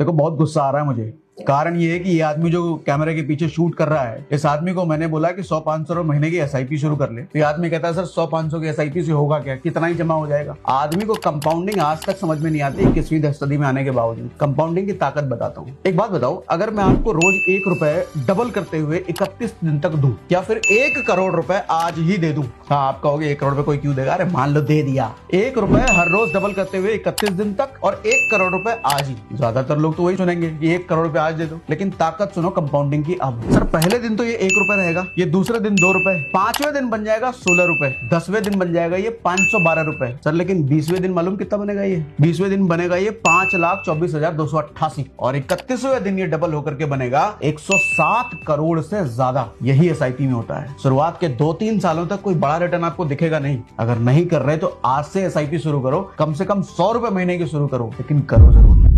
देखो बहुत गुस्सा आ रहा है मुझे। कारण ये है कि ये आदमी जो कैमरे के पीछे शूट कर रहा है, इस आदमी को मैंने बोला कि 100-500 रुपए महीने की एसआईपी शुरू कर ले, तो ये आदमी कहता है सर 100-500 की एसआईपी से होगा क्या, कितना ही जमा हो जाएगा। आदमी को कंपाउंडिंग आज तक समझ में नहीं आती, 21वीं सदी में आने के बावजूद। कंपाउंडिंग की ताकत बताता हूँ। एक बात बताओ, अगर मैं आपको रोज 1 रुपए डबल करते हुए 31 दिन तक दूं, या फिर 1 करोड़ रुपए आज ही दे दूं। हाँ, आप कहोगे 1 करोड़ रुपए कोई क्यों देगा? अरे मान लो दे दिया। 1 रुपए हर रोज डबल करते हुए 31 दिन तक, और 1 करोड़ रुपए आज ही। ज्यादातर लोग तो वही सुनेंगे कि 1 करोड़ रुपए आज दे दो, लेकिन ताकत सुनो कंपाउंडिंग की। अब सर पहले दिन तो ये 1 रुपए रहेगा, ये दूसरे दिन 2 रुपए, 5वें दिन बन जाएगा 16 रुपए, 10वें दिन बन जाएगा ये 512 रुपए। सर लेकिन 20वें दिन मालूम कितना बनेगा ये? 20वें दिन बनेगा ये 5,24,288, और 31वें दिन ये डबल होकर के बनेगा 107 करोड़ से ज्यादा। यही एसआईपी में होता है। शुरुआत के 2-3 सालों तक कोई बड़ा रिटर्न आपको दिखेगा नहीं। अगर नहीं कर रहे तो आज से एसआईपी शुरू करो, कम से कम 100 रुपए महीने की शुरू करो, लेकिन करो जरूर।